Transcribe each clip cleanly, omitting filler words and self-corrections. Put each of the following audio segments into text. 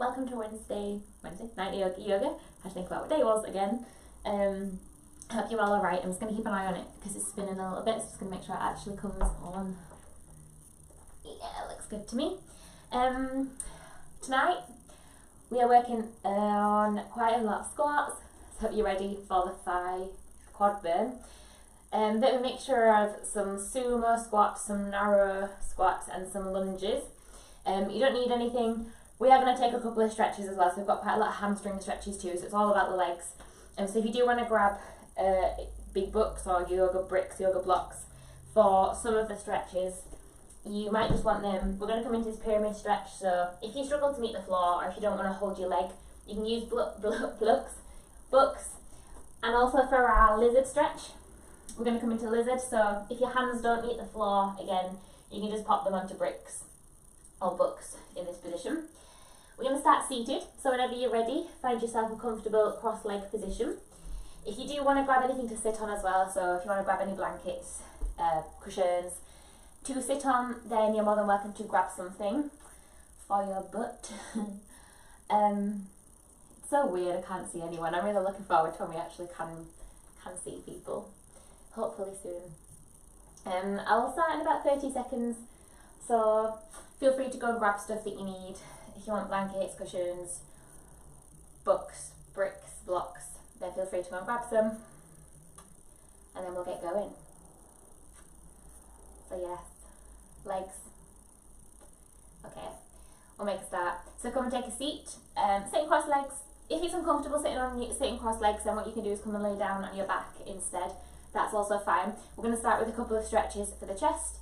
Welcome to Wednesday night yoga. I had to think about what day it was again. Hope you're all alright. I'm just going to keep an eye on it because it's spinning a little bit, so just going to make sure it actually comes on. Yeah, it looks good to me. Tonight we are working on quite a lot of squats, so hope you're ready for the thigh quad burn. Bit of a mixture of some sumo squats, some narrow squats and some lunges. You don't need anything. We are going to take a couple of stretches as well, so we've got quite a lot of hamstring stretches too, so it's all about the legs. So if you do want to grab big books or yoga bricks, yoga blocks for some of the stretches, you might just want them. We're going to come into this pyramid stretch, so if you struggle to meet the floor or if you don't want to hold your leg, you can use books. And also for our lizard stretch, we're going to come into lizard, so if your hands don't meet the floor, again, you can just pop them onto bricks or books in this position. We're going to start seated, so whenever you're ready, find yourself a comfortable cross-leg position. If you do want to grab anything to sit on as well, so if you want to grab any blankets, cushions to sit on, then you're more than welcome to grab something for your butt. It's so weird, I can't see anyone. I'm really looking forward to when we actually can see people, hopefully soon. I'll start in about 30 seconds, so feel free to go and grab stuff that you need. If you want blankets, cushions, books, bricks, blocks, then feel free to go and grab some, and then we'll get going. So yes, legs. Okay, we'll make a start. So come and take a seat, sitting cross legs. If it's uncomfortable sitting cross legs, then what you can do is come and lay down on your back instead. That's also fine. We're going to start with a couple of stretches for the chest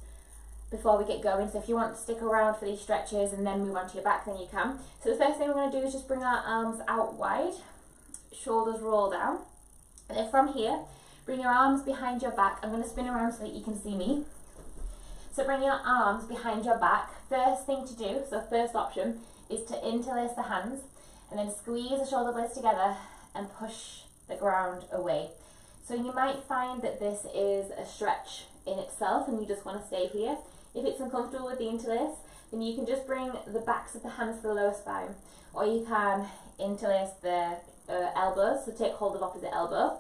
before we get going, so if you want to stick around for these stretches and then move on to your back, then you can. So the first thing we're going to do is just bring our arms out wide, shoulders roll down, and then from here, bring your arms behind your back. I'm going to spin around so that you can see me. So bring your arms behind your back. First thing to do, so first option, is to interlace the hands, and then squeeze the shoulder blades together and push the ground away. So you might find that this is a stretch in itself and you just want to stay here. If it's uncomfortable with the interlace, then you can just bring the backs of the hands to the lower spine, or you can interlace the elbows, so take hold of opposite elbow.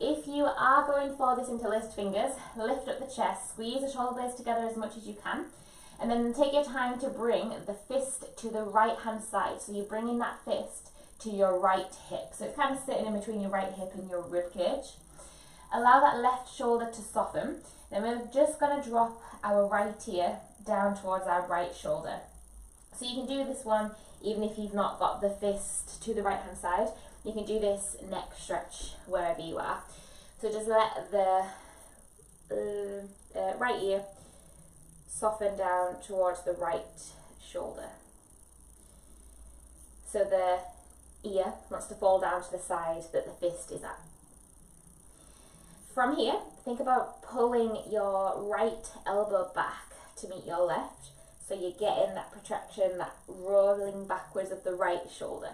If you are going for this interlaced fingers, lift up the chest, squeeze the shoulder blades together as much as you can, and then take your time to bring the fist to the right hand side. So you're bringing that fist to your right hip, so it's kind of sitting in between your right hip and your rib cage. Allow that left shoulder to soften. Then we're just going to drop our right ear down towards our right shoulder. So you can do this one even if you've not got the fist to the right hand side. You can do this neck stretch wherever you are. So just let the right ear soften down towards the right shoulder. So the ear wants to fall down to the side that the fist is at. From here, think about pulling your right elbow back to meet your left, so you're getting that protraction, that rolling backwards of the right shoulder.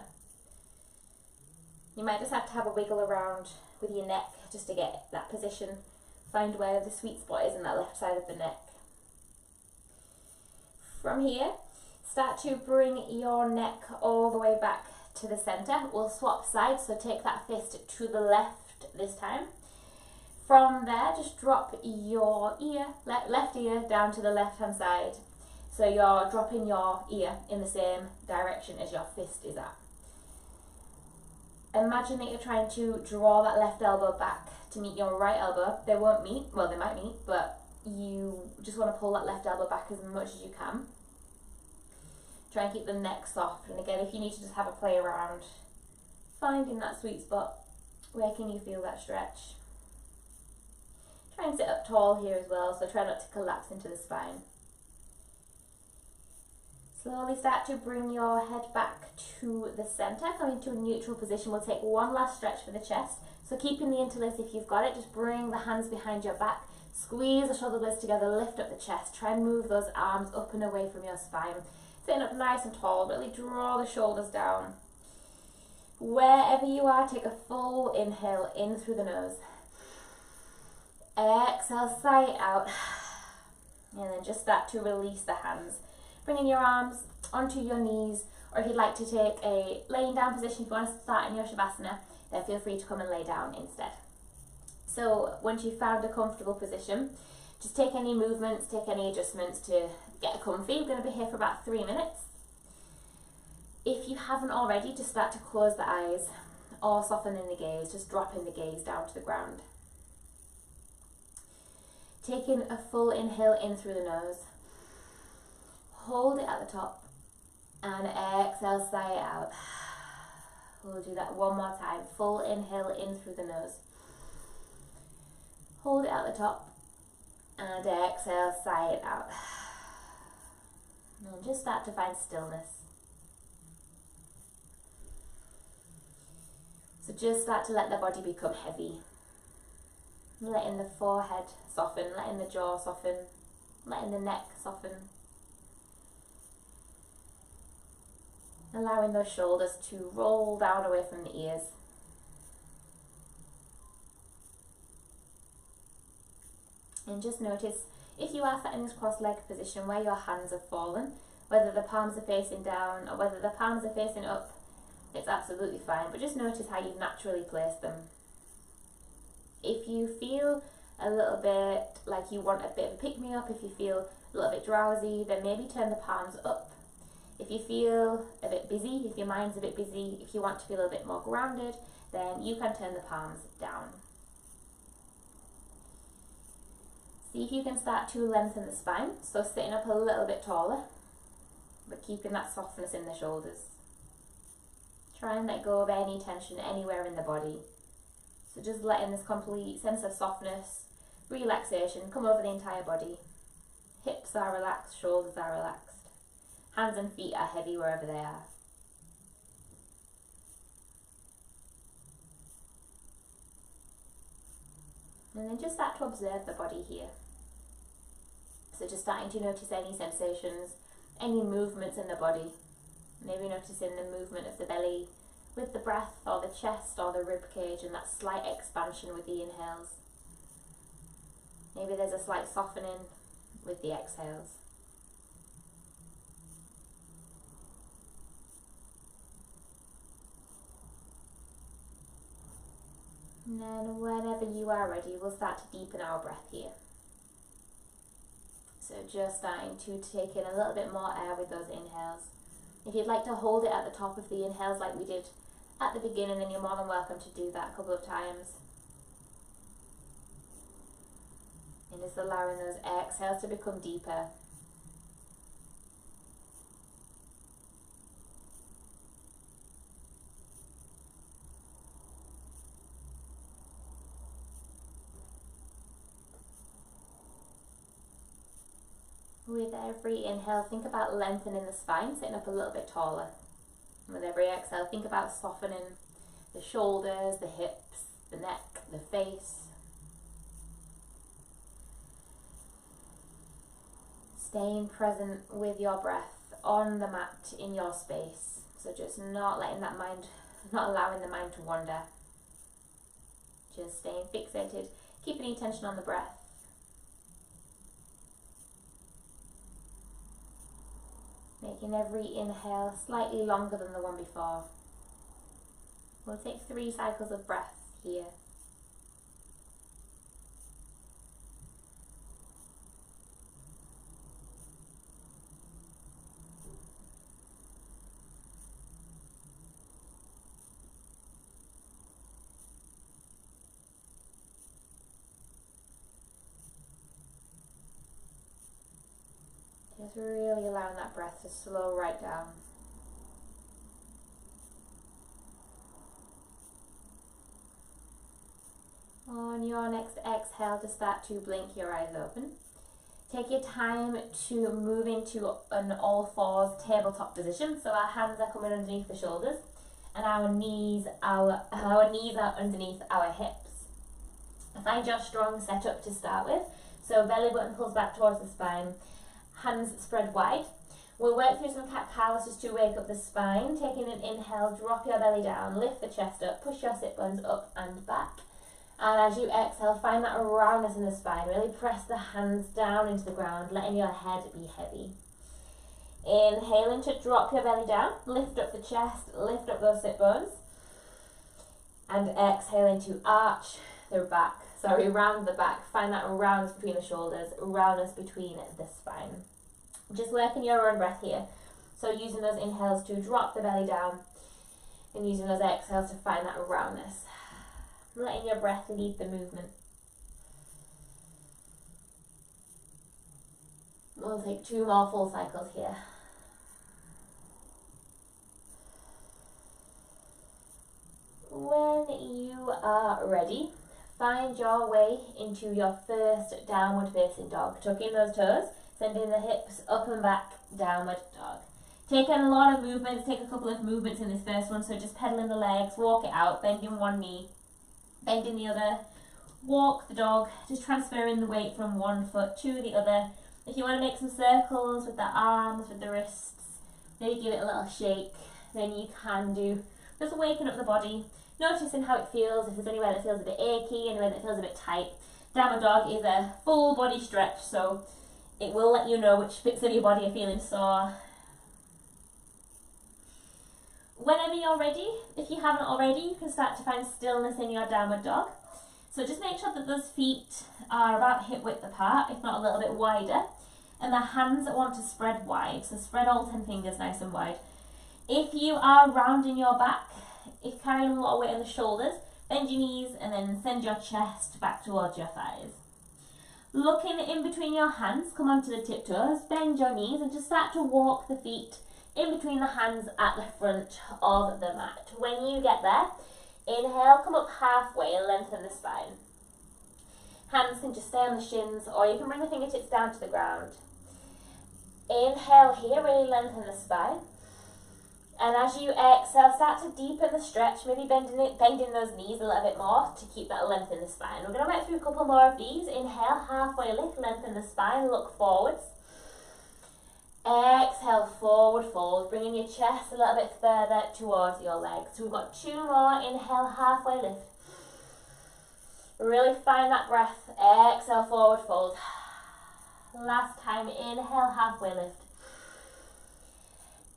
You might just have to have a wiggle around with your neck just to get that position, find where the sweet spot is in that left side of the neck. From here, start to bring your neck all the way back to the center. We'll swap sides, so take that fist to the left this time. From there, just drop your ear, left ear down to the left hand side. So you're dropping your ear in the same direction as your fist is at. Imagine that you're trying to draw that left elbow back to meet your right elbow. They won't meet, well they might meet, but you just want to pull that left elbow back as much as you can. Try and keep the neck soft, and again, if you need to just have a play around, finding that sweet spot, where can you feel that stretch? Try and sit up tall here as well, so try not to collapse into the spine. Slowly start to bring your head back to the center, coming to a neutral position. We'll take one last stretch for the chest. So keeping the interlace if you've got it, just bring the hands behind your back, squeeze the shoulder blades together, lift up the chest, try and move those arms up and away from your spine. Sitting up nice and tall, really draw the shoulders down. Wherever you are, take a full inhale in through the nose. Exhale, sigh it out, and then just start to release the hands. Bringing your arms onto your knees Or if you'd like to take a laying down position, if you want to start in your Shavasana, then feel free to come and lay down instead. So once you've found a comfortable position, just take any movements, take any adjustments to get comfy. We're going to be here for about 3 minutes. If you haven't already, just start to close the eyes or soften in the gaze, just dropping the gaze down to the ground. Taking a full inhale in through the nose. Hold it at the top and exhale, sigh it out. We'll do that one more time. Full inhale in through the nose. Hold it at the top and exhale, sigh it out. And just start to find stillness. So just start to let the body become heavy. Letting the forehead soften, letting the jaw soften, letting the neck soften. Allowing those shoulders to roll down away from the ears. And just notice if you are sat in this cross-legged position where your hands have fallen, whether the palms are facing down or whether the palms are facing up, it's absolutely fine, but just notice how you've naturally placed them. If you feel a little bit like you want a bit of a pick-me-up, if you feel a little bit drowsy, then maybe turn the palms up. If you feel a bit busy, if your mind's a bit busy, if you want to feel a little bit more grounded, then you can turn the palms down. See if you can start to lengthen the spine, so sitting up a little bit taller, but keeping that softness in the shoulders. Try and let go of any tension anywhere in the body. So just letting this complete sense of softness, relaxation come over the entire body. Hips are relaxed, shoulders are relaxed. Hands and feet are heavy wherever they are. And then just start to observe the body here. So just starting to notice any sensations, any movements in the body. Maybe noticing the movement of the belly with the breath, or the chest or the rib cage, and that slight expansion with the inhales. Maybe there's a slight softening with the exhales. And then whenever you are ready, we'll start to deepen our breath here. So just starting to take in a little bit more air with those inhales. If you'd like to hold it at the top of the inhales like we did at the beginning, then you're more than welcome to do that a couple of times. And just allowing those exhales to become deeper. With every inhale, think about lengthening the spine, sitting up a little bit taller. And with every exhale, think about softening the shoulders, the hips, the neck, the face. Staying present with your breath on the mat in your space. So just not allowing the mind to wander. Just staying fixated, keeping attention on the breath. Making every inhale slightly longer than the one before. We'll take 3 cycles of breath here. Just really allowing that breath to slow right down. On your next exhale, to start to blink your eyes open. Take your time to move into an all fours tabletop position. So our hands are coming underneath the shoulders and our knees are underneath our hips. Find your strong setup to start with. So belly button pulls back towards the spine. Hands spread wide. We'll work through some cat-cows just to wake up the spine. Taking an inhale, drop your belly down, lift the chest up, push your sit bones up and back. And as you exhale, find that roundness in the spine. Really press the hands down into the ground, letting your head be heavy. Inhaling to drop your belly down, lift up the chest, lift up those sit bones. And exhaling to arch the back, round the back. Find that roundness between the shoulders, roundness between the spine. Just working your own breath here. So using those inhales to drop the belly down and using those exhales to find that roundness. Letting your breath lead the movement. We'll take 2 more full cycles here. When you are ready, find your way into your first downward facing dog. Tuck in those toes, sending the hips up and back, downward dog. Take in a lot of movements, take a couple of movements in this first one, so just pedaling the legs, walk it out, bending one knee, bending the other, walk the dog, just transferring the weight from one foot to the other. If you want to make some circles with the arms, with the wrists, maybe give it a little shake, then you can do. Just waking up the body, noticing how it feels, if there's anywhere that feels a bit achy, anywhere that feels a bit tight. Downward dog is a full body stretch, so it will let you know which bits of your body are feeling sore. Whenever you're ready, if you haven't already, you can start to find stillness in your downward dog. So just make sure that those feet are about hip width apart, if not a little bit wider. And the hands want to spread wide, so spread all 10 fingers nice and wide. If you are rounding your back, if carrying a lot of weight on the shoulders, bend your knees and then send your chest back towards your thighs. Looking in between your hands, come onto the tiptoes, bend your knees and just start to walk the feet in between the hands at the front of the mat. When you get there, inhale, come up halfway and lengthen the spine. Hands can just stay on the shins or you can bring the fingertips down to the ground. Inhale here, really lengthen the spine. And as you exhale, start to deepen the stretch, maybe bending those knees a little bit more to keep that length in the spine. We're going to work through a couple more of these. Inhale, halfway lift, lengthen the spine, look forwards. Exhale, forward fold, bringing your chest a little bit further towards your legs. So we've got 2 more. Inhale, halfway lift. Really find that breath. Exhale, forward fold. Last time, inhale, halfway lift.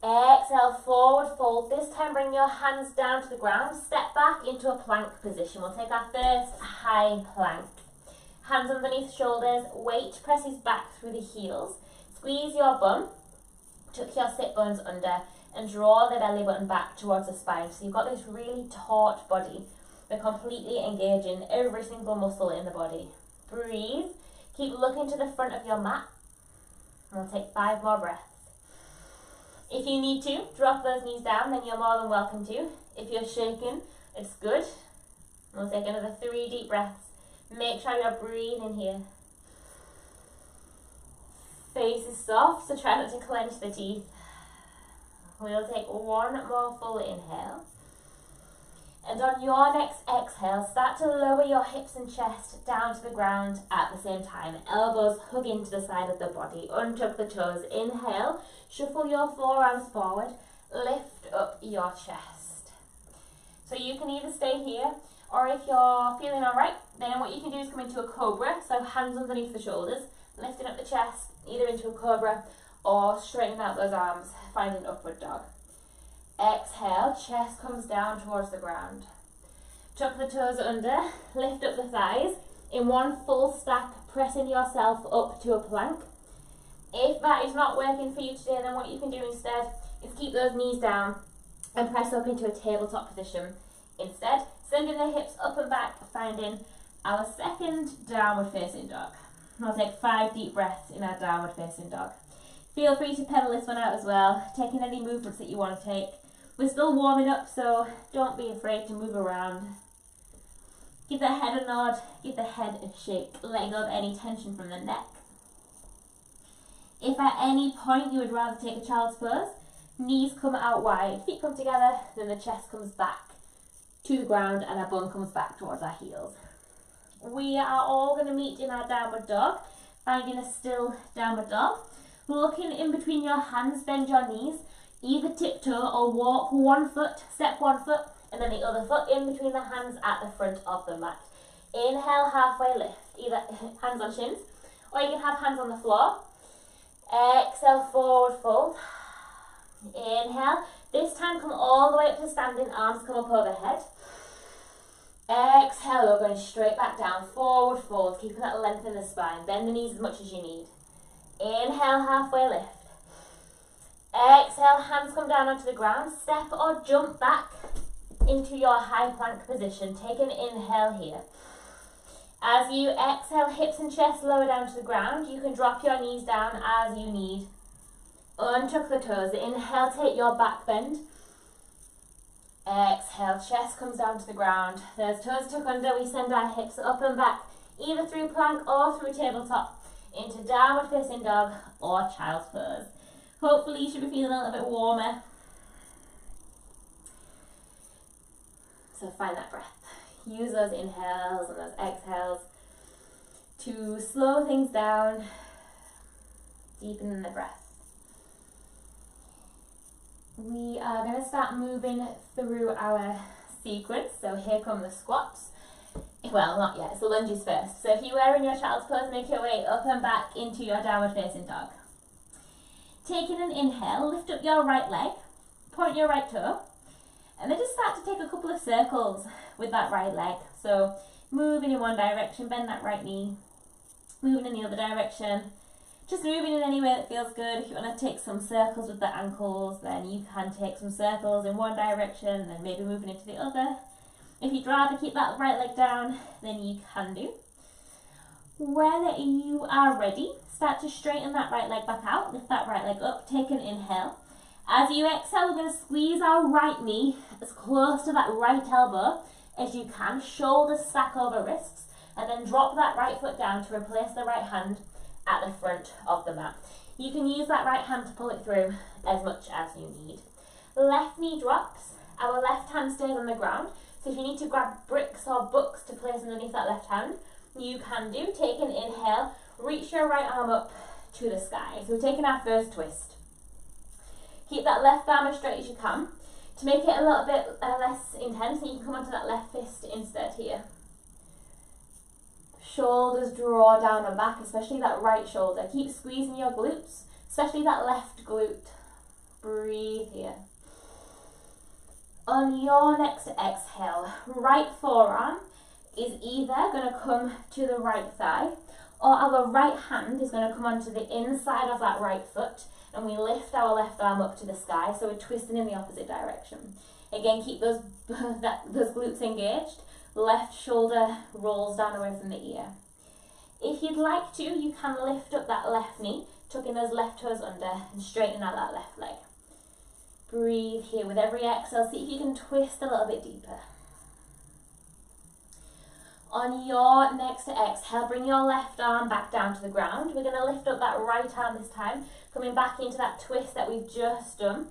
Exhale, forward fold. This time bring your hands down to the ground. Step back into a plank position. We'll take our first high plank. Hands underneath shoulders. Weight presses back through the heels. Squeeze your bum. Tuck your sit bones under and draw the belly button back towards the spine. So you've got this really taut body. We're completely engaging every single muscle in the body. Breathe. Keep looking to the front of your mat. And we'll take 5 more breaths. If you need to, drop those knees down, then you're more than welcome to. If you're shaking, it's good. We'll take another 3 deep breaths. Make sure you're breathing here. Face is soft, so try not to clench the teeth. We'll take 1 more full inhale. And on your next exhale, start to lower your hips and chest down to the ground at the same time. Elbows hug into the side of the body. Untuck the toes. Inhale. Shuffle your forearms forward. Lift up your chest. So you can either stay here, or if you're feeling alright, then what you can do is come into a cobra. So hands underneath the shoulders, lifting up the chest, either into a cobra or straightening out those arms, finding upward dog. Exhale, chest comes down towards the ground. Tuck the toes under, lift up the thighs. In one full stack, pressing yourself up to a plank. If that is not working for you today, then what you can do instead is keep those knees down and press up into a tabletop position. Instead, sending the hips up and back, finding our second downward facing dog. I'll take 5 deep breaths in our downward facing dog. Feel free to pedal this one out as well, taking any movements that you want to take. We're still warming up, so don't be afraid to move around. Give the head a nod, give the head a shake, letting go of any tension from the neck. If at any point you would rather take a child's pose, knees come out wide, feet come together, then the chest comes back to the ground and our bum comes back towards our heels. We are all going to meet in our downward dog, finding a still downward dog. Looking in between your hands, bend your knees, either tiptoe or walk 1 foot, step 1 foot, and then the other foot in between the hands at the front of the mat. Inhale, halfway lift, either hands on shins, or you can have hands on the floor. Exhale, forward fold. Inhale. This time come all the way up to standing, arms come up overhead. Exhale, we're going straight back down, forward fold, keeping that length in the spine. Bend the knees as much as you need. Inhale, halfway lift. Exhale, hands come down onto the ground. Step or jump back into your high plank position. Take an inhale here. As you exhale, hips and chest lower down to the ground. You can drop your knees down as you need. Untuck the toes. Inhale, take your back bend. Exhale, chest comes down to the ground. Those toes tuck under. We send our hips up and back, either through plank or through tabletop, into downward facing dog or child's pose. Hopefully you should be feeling a little bit warmer. So find that breath. Use those inhales and those exhales to slow things down, deepen the breath. We are going to start moving through our sequence. So here come the squats. Well, not yet, it's the lunges first. So if you were in your child's pose, make your way up and back into your downward facing dog. Taking an inhale, lift up your right leg, point your right toe, and then just start to take a couple of circles with that right leg. So moving in one direction, bend that right knee, moving in the other direction, just moving in any way that feels good. If you want to take some circles with the ankles, then you can take some circles in one direction and then maybe moving into the other. If you'd rather keep that right leg down, then you can do. When you are ready, start to straighten that right leg back out, lift that right leg up, take an inhale. As you exhale, we're going to squeeze our right knee as close to that right elbow as you can, shoulders stack over wrists, and then drop that right foot down to replace the right hand at the front of the mat. You can use that right hand to pull it through as much as you need. Left knee drops, our left hand stays on the ground, so if you need to grab bricks or books to place underneath that left hand, you can do. Take an inhale, reach your right arm up to the sky. So we're taking our first twist. Keep that left arm as straight as you can. To make it a little bit less intense, you can come onto that left fist instead here. Shoulders draw down and back, especially that right shoulder. Keep squeezing your glutes, especially that left glute. Breathe here. On your next exhale, right forearm is either going to come to the right thigh, or our right hand is going to come onto the inside of that right foot, and we lift our left arm up to the sky, so we're twisting in the opposite direction. Again, keep those glutes engaged. Left shoulder rolls down away from the ear. If you'd like to, you can lift up that left knee, tucking those left toes under and straighten out that left leg. Breathe here with every exhale. See if you can twist a little bit deeper. On your next exhale, bring your left arm back down to the ground. We're going to lift up that right arm this time, coming back into that twist that we've just done.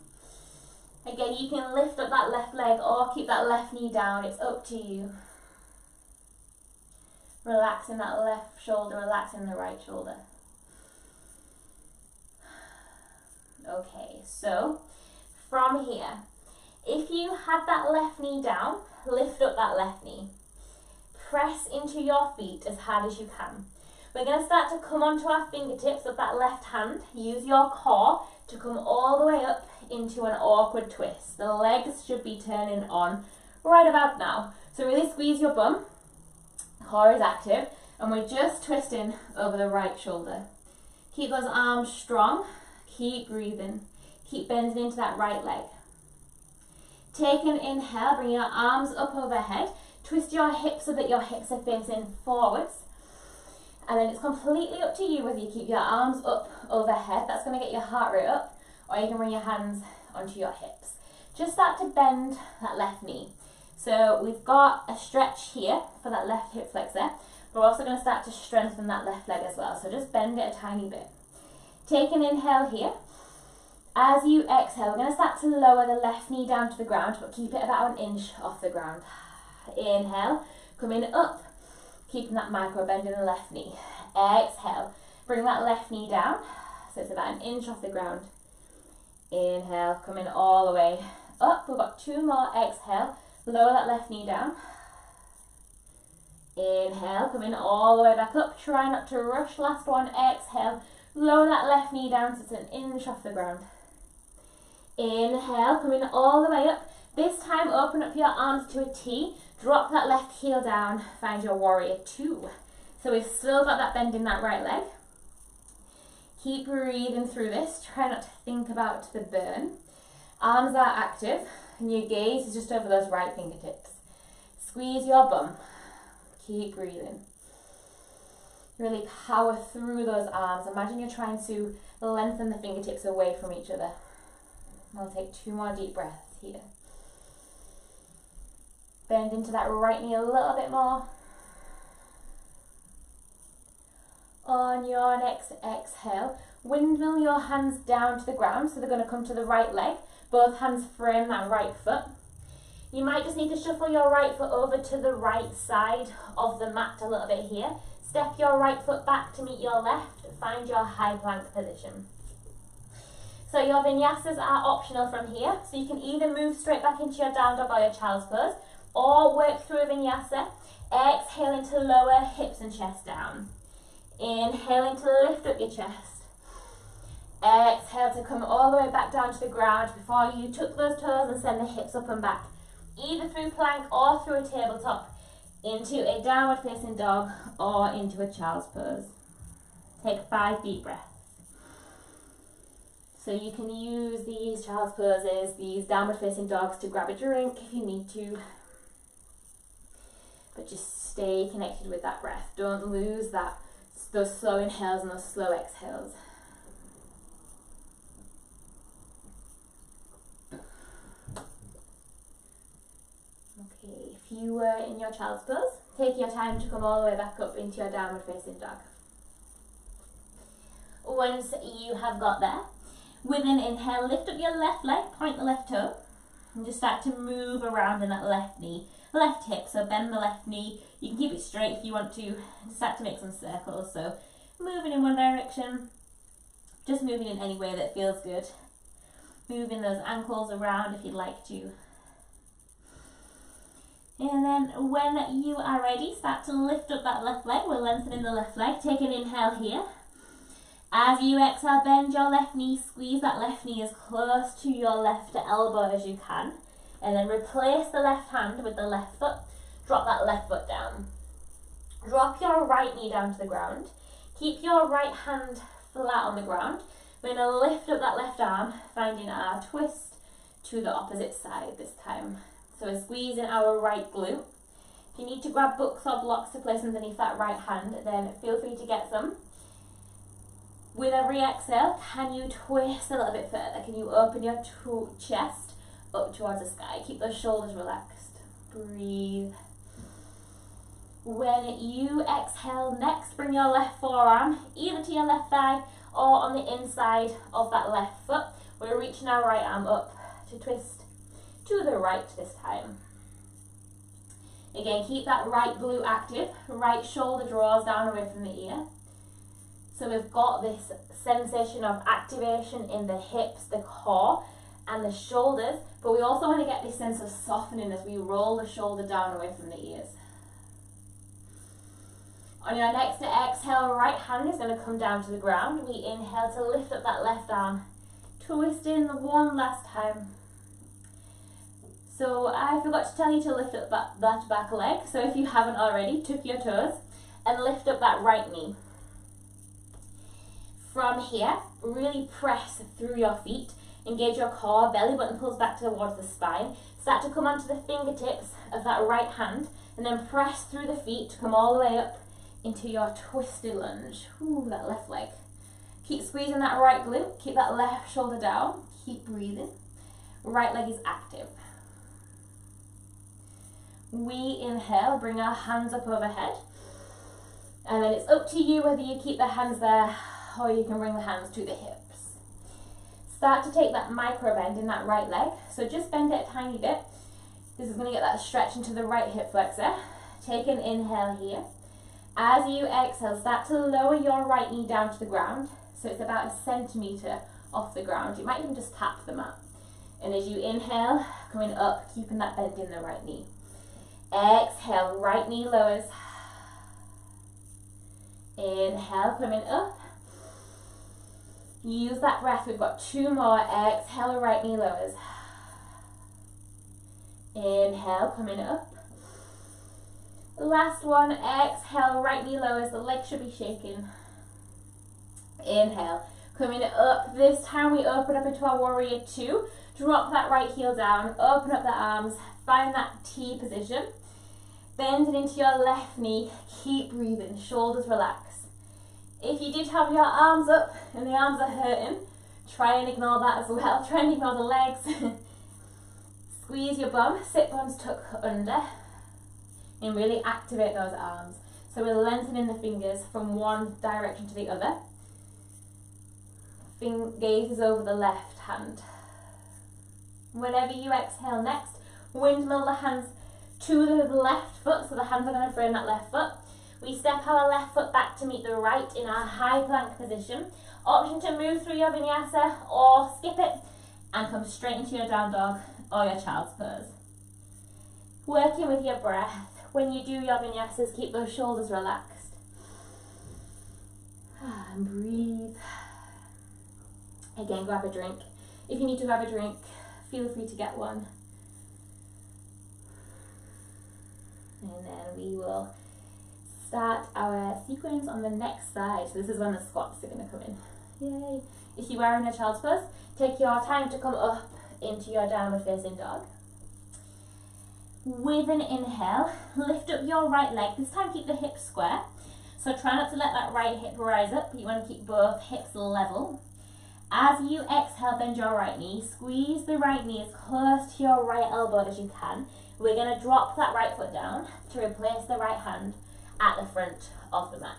Again, you can lift up that left leg or keep that left knee down. It's up to you. Relaxing that left shoulder, relaxing the right shoulder. Okay, so from here, if you had that left knee down, lift up that left knee. Press into your feet as hard as you can. We're going to start to come onto our fingertips of that left hand. Use your core to come all the way up into an awkward twist. The legs should be turning on right about now. So really squeeze your bum. Core is active, and we're just twisting over the right shoulder. Keep those arms strong. Keep breathing. Keep bending into that right leg. Take an inhale. Bring your arms up overhead. Twist your hips so that your hips are facing forwards. And then it's completely up to you whether you keep your arms up overhead. That's going to get your heart rate up. Or you can bring your hands onto your hips. Just start to bend that left knee. So we've got a stretch here for that left hip flexor. We're also going to start to strengthen that left leg as well. So just bend it a tiny bit. Take an inhale here. As you exhale, we're going to start to lower the left knee down to the ground, but keep it about an inch off the ground. Inhale, coming up, keeping that micro bend in the left knee. Exhale, bring that left knee down, so it's about an inch off the ground. Inhale, coming all the way up. We've got two more. Exhale, lower that left knee down. Inhale, coming all the way back up. Try not to rush. Last one. Exhale, lower that left knee down so it's an inch off the ground. Inhale, coming all the way up. This time, open up your arms to a T. Drop that left heel down. Find your warrior two. So we've still got that bend in that right leg. Keep breathing through this. Try not to think about the burn. Arms are active, and your gaze is just over those right fingertips. Squeeze your bum. Keep breathing. Really power through those arms. Imagine you're trying to lengthen the fingertips away from each other. I'll take 2 more deep breaths here. Bend into that right knee a little bit more. On your next exhale, windmill your hands down to the ground, so they're going to come to the right leg. Both hands frame that right foot. You might just need to shuffle your right foot over to the right side of the mat a little bit here. Step your right foot back to meet your left. Find your high plank position. So your vinyasas are optional from here. So you can either move straight back into your down dog or your child's pose, or work through a vinyasa. Exhaling to lower hips and chest down. Inhaling to lift up your chest. Exhale to come all the way back down to the ground before you tuck those toes and send the hips up and back, either through plank or through a tabletop, into a downward facing dog or into a child's pose. Take 5 deep breaths. So you can use these child's poses, these downward facing dogs, to grab a drink if you need to. But just stay connected with that breath. Don't lose those slow inhales and those slow exhales. Okay, if you were in your child's pose, take your time to come all the way back up into your downward facing dog. Once you have got there, with an inhale, lift up your left leg, point the left toe, and just start to move around in that left knee, left hip. So bend the left knee. You can keep it straight if you want to. Start to make some circles. So moving in one direction, just moving in any way that feels good. Moving those ankles around if you'd like to. And then when you are ready, start to lift up that left leg. We're lengthening the left leg. Take an inhale here. As you exhale, bend your left knee, squeeze that left knee as close to your left elbow as you can. And then replace the left hand with the left foot. Drop that left foot down. Drop your right knee down to the ground. Keep your right hand flat on the ground. We're going to lift up that left arm, finding our twist to the opposite side this time. So we're squeezing our right glute. If you need to grab books or blocks to place underneath that right hand, then feel free to get some. With every exhale, can you twist a little bit further? Can you open your chest up towards the sky? Keep those shoulders relaxed. Breathe. When you exhale next, bring your left forearm either to your left thigh or on the inside of that left foot. We're reaching our right arm up to twist to the right this time. Again, keep that right glute active. Right shoulder draws down away from the ear. So we've got this sensation of activation in the hips, the core, and the shoulders, but we also want to get this sense of softening as we roll the shoulder down away from the ears. On your next exhale, right hand is going to come down to the ground. We inhale to lift up that left arm, twist in one last time. So I forgot to tell you to lift up that back leg, so if you haven't already, tuck your toes and lift up that right knee. From here, really press through your feet, engage your core, belly button pulls back towards the spine. Start to come onto the fingertips of that right hand and then press through the feet to come all the way up into your twisted lunge. Ooh, that left leg. Keep squeezing that right glute, keep that left shoulder down, keep breathing. Right leg is active. We inhale, bring our hands up overhead, and then it's up to you whether you keep the hands there or you can bring the hands to the hips. Start to take that micro bend in that right leg. So just bend it a tiny bit. This is going to get that stretch into the right hip flexor. Take an inhale here. As you exhale, start to lower your right knee down to the ground. So it's about 1 centimetre off the ground. You might even just tap the mat. And as you inhale, coming up, keeping that bend in the right knee. Exhale, right knee lowers. Inhale, coming up. Use that breath. We've got 2 more. Exhale, right knee lowers. Inhale, coming up. Last one. Exhale, right knee lowers. The leg should be shaking. Inhale, coming up. This time we open up into our warrior 2. Drop that right heel down. Open up the arms. Find that T position. Bend it into your left knee. Keep breathing. Shoulders relax. If you did have your arms up and the arms are hurting, try and ignore that as well. Try and ignore the legs. Squeeze your bum, sit bones tuck under, and really activate those arms. So we're lengthening the fingers from one direction to the other. Gaze is over the left hand. Whenever you exhale next, windmill the hands to the left foot, so the hands are going to frame that left foot. We step our left foot back to meet the right in our high plank position. Option to move through your vinyasa or skip it and come straight into your down dog or your child's pose. Working with your breath. When you do your vinyasas, keep those shoulders relaxed. And breathe. Again, grab a drink. If you need to grab a drink, feel free to get one. And then we will start our sequence on the next side. So this is when the squats are going to come in. Yay. If you are in a child's pose, take your time to come up into your downward facing dog. With an inhale, lift up your right leg. This time keep the hips square. So try not to let that right hip rise up. You want to keep both hips level. As you exhale, bend your right knee. Squeeze the right knee as close to your right elbow as you can. We're going to drop that right foot down to replace the right hand at the front of the mat.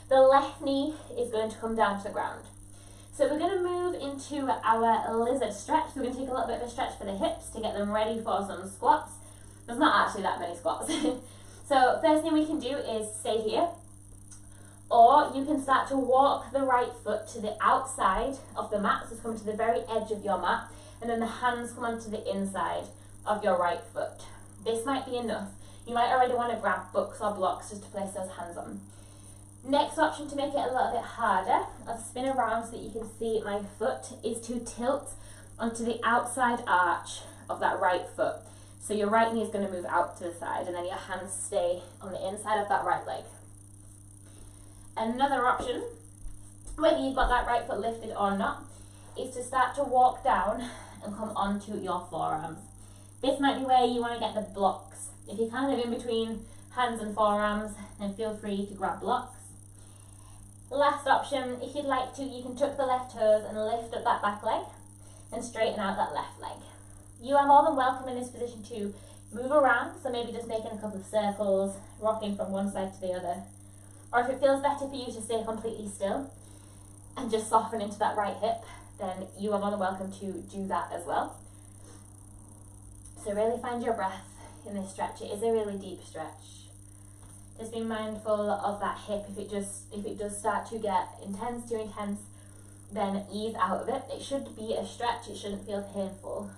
The left knee is going to come down to the ground. So we're going to move into our lizard stretch. We're going to take a little bit of a stretch for the hips to get them ready for some squats. There's not actually that many squats. So first thing we can do is stay here. Or you can start to walk the right foot to the outside of the mat. So come to the very edge of your mat. And then the hands come onto the inside of your right foot. This might be enough. You might already want to grab books or blocks just to place those hands on. Next option to make it a little bit harder, I'll spin around so that you can see my foot, is to tilt onto the outside arch of that right foot. So your right knee is going to move out to the side and then your hands stay on the inside of that right leg. Another option, whether you've got that right foot lifted or not, is to start to walk down and come onto your forearms. This might be where you want to get the blocks. If you're kind of in between hands and forearms, then feel free to grab blocks. Last option, if you'd like to, you can tuck the left toes and lift up that back leg and straighten out that left leg. You are more than welcome in this position to move around, so maybe just making a couple of circles, rocking from one side to the other. Or if it feels better for you to stay completely still and just soften into that right hip, then you are more than welcome to do that as well. So really find your breath in this stretch. It is a really deep stretch. Just be mindful of that hip. If it does start to get too intense, then ease out of it. It should be a stretch. It shouldn't feel painful.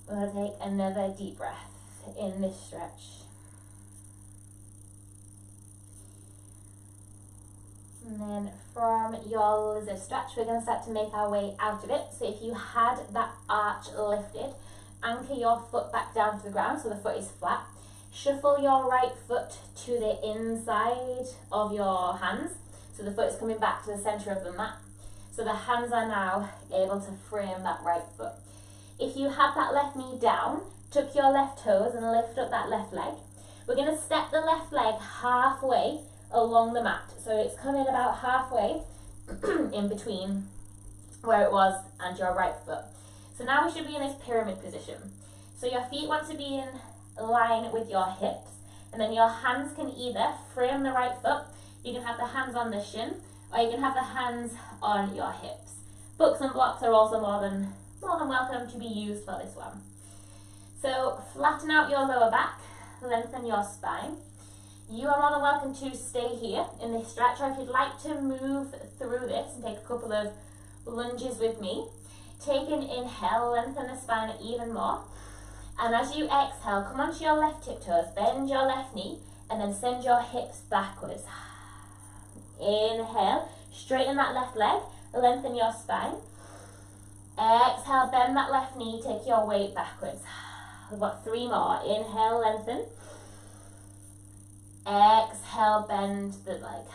We'll take another deep breath in this stretch. And then from your lizard stretch, we're going to start to make our way out of it. So if you had that arch lifted, anchor your foot back down to the ground so the foot is flat. Shuffle your right foot to the inside of your hands. So the foot is coming back to the center of the mat. So the hands are now able to frame that right foot. If you have that left knee down, tuck your left toes and lift up that left leg. We're going to step the left leg halfway along the mat. So it's coming about halfway in between where it was and your right foot. So now we should be in this pyramid position. So your feet want to be in line with your hips, and then your hands can either frame the right foot, you can have the hands on the shin, or you can have the hands on your hips. Books and blocks are also more than welcome to be used for this one. So flatten out your lower back, lengthen your spine. You are more than welcome to stay here in this stretch, or if you'd like to move through this and take a couple of lunges with me, take an inhale, lengthen the spine even more. And as you exhale, come onto your left tiptoes, bend your left knee, and then send your hips backwards. Inhale, Straighten that left leg, lengthen your spine. Exhale, bend that left knee, take your weight backwards. We've got 3 more. Inhale, lengthen. Exhale, bend the leg.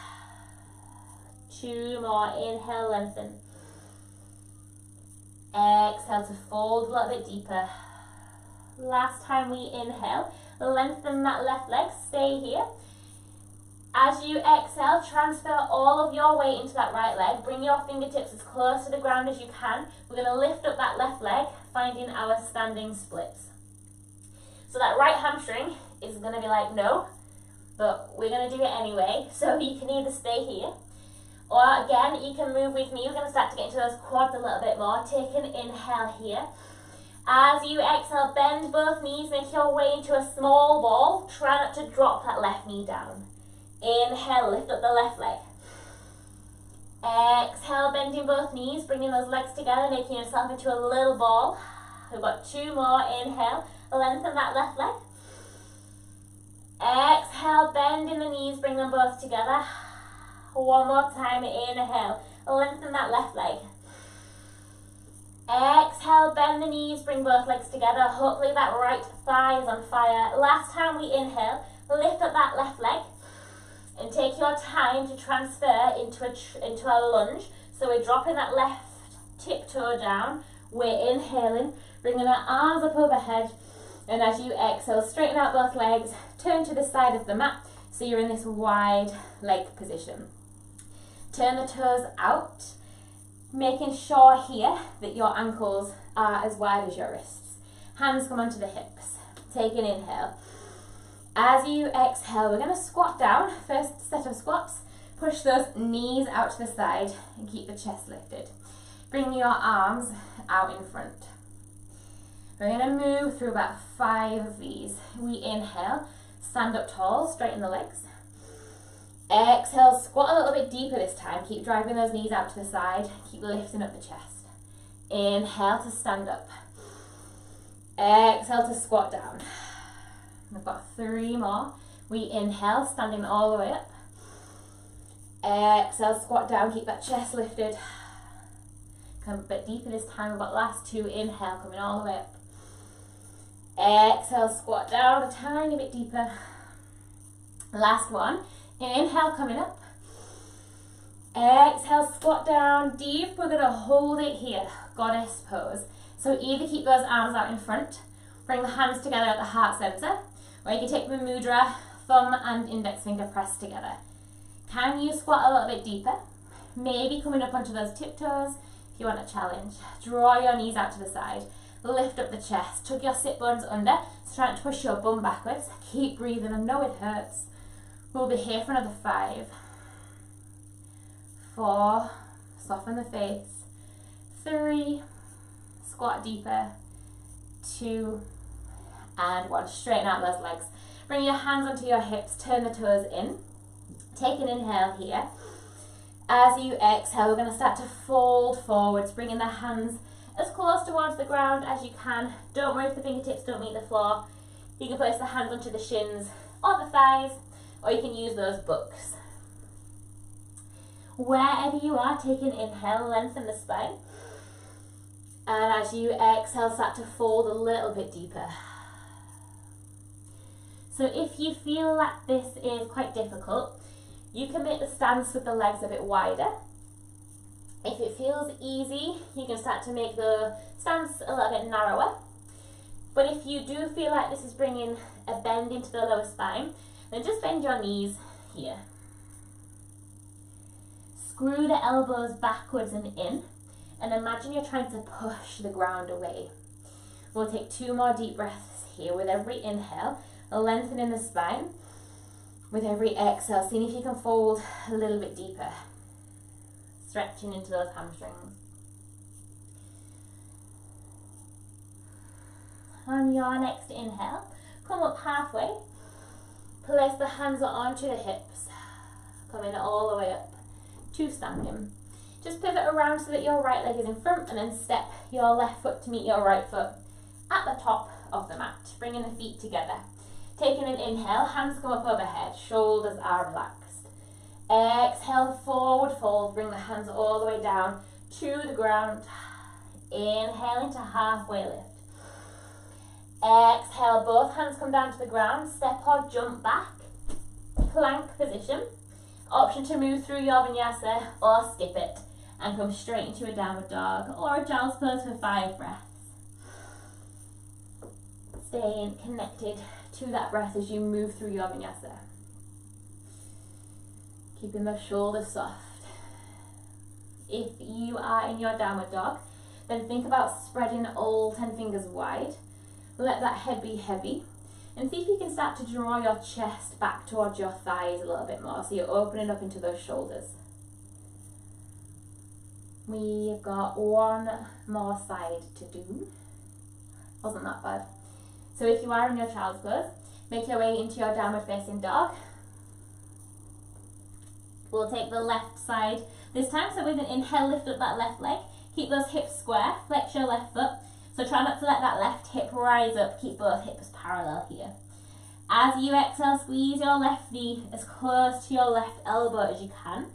2 more. Inhale, lengthen. Exhale to fold a little bit deeper. Last time we inhale, lengthen that left leg, stay here. As you exhale, transfer all of your weight into that right leg. Bring your fingertips as close to the ground as you can. We're going to lift up that left leg, finding our standing splits. So that right hamstring is going to be like, no, but we're going to do it anyway. So you can either stay here, or again, you can move with me. We're going to start to get into those quads a little bit more. Take an inhale here. As you exhale, bend both knees, make your way into a small ball. Try not to drop that left knee down. Inhale, lift up the left leg. Exhale, bending both knees, bringing those legs together, making yourself into a little ball. We've got 2 more. Inhale, lengthen that left leg. Exhale, bend in the knees, bring them both together. 1 more time. Inhale, lengthen that left leg. Exhale, bend the knees, bring both legs together. Hopefully that right thigh is on fire. Last time we inhale, lift up that left leg. And take your time to transfer into a lunge. So we're dropping that left tiptoe down. We're inhaling, bringing our arms up overhead. And as you exhale, straighten out both legs. Turn to the side of the mat. So you're in this wide leg position. Turn the toes out. Making sure here that your ankles are as wide as your wrists. Hands come onto the hips. Take an inhale. As you exhale, we're going to squat down. First set of squats. Push those knees out to the side and keep the chest lifted. Bring your arms out in front. We're going to move through about 5 of these. We inhale, stand up tall, straighten the legs. Exhale, squat a little bit deeper this time. Keep driving those knees out to the side. Keep lifting up the chest. Inhale to stand up. Exhale to squat down. We've got 3 more. We inhale, standing all the way up. Exhale, squat down, keep that chest lifted. Come a bit deeper this time. We've got last 2. Inhale, coming all the way up. Exhale, squat down a tiny bit deeper. Last one. Inhale, coming up. Exhale, squat down deep. We're going to hold it here, goddess pose. So either keep those arms out in front, bring the hands together at the heart center, or you can take the mudra, thumb and index finger pressed together. Can you squat a little bit deeper? Maybe coming up onto those tiptoes if you want a challenge. Draw your knees out to the side. Lift up the chest. Tuck your sit bones under. So try not to push your bum backwards. Keep breathing. I know it hurts. We'll be here for another 5, 4, soften the face, 3, squat deeper, 2, and 1. Straighten out those legs. Bring your hands onto your hips, turn the toes in. Take an inhale here. As you exhale, we're going to start to fold forwards, bringing the hands as close towards the ground as you can. Don't worry if the fingertips don't meet the floor. You can place the hands onto the shins or the thighs, or you can use those books. Wherever you are, take an inhale, lengthen the spine. And as you exhale, start to fold a little bit deeper. So if you feel that this is quite difficult, you can make the stance with the legs a bit wider. If it feels easy, you can start to make the stance a little bit narrower. But if you do feel like this is bringing a bend into the lower spine, then just bend your knees here. Screw the elbows backwards and in, and imagine you're trying to push the ground away. We'll take 2 more deep breaths here with every inhale, lengthening the spine. With every exhale, seeing if you can fold a little bit deeper, stretching into those hamstrings. On your next inhale, come up halfway, place the hands onto the hips, coming all the way up to standing. Just pivot around so that your right leg is in front, and then step your left foot to meet your right foot at the top of the mat, bringing the feet together. Taking an inhale, hands come up overhead, shoulders are relaxed. Exhale, forward fold. Bring the hands all the way down to the ground. Inhale into halfway lift. Exhale, both hands come down to the ground. Step or jump back. Plank position. Option to move through your vinyasa or skip it and come straight into a downward dog or a child's pose for 5 breaths. Staying connected to that breath as you move through your vinyasa. Keeping those shoulders soft. If you are in your downward dog, then think about spreading all 10 fingers wide. Let that head be heavy. And see if you can start to draw your chest back towards your thighs a little bit more. So you're opening up into those shoulders. We've got one more side to do. Wasn't that bad. So if you are in your child's pose, make your way into your downward facing dog. We'll take the left side this time. So with an inhale, lift up that left leg. Keep those hips square. Flex your left foot. So try not to let that left hip rise up. Keep both hips parallel here. As you exhale, squeeze your left knee as close to your left elbow as you can.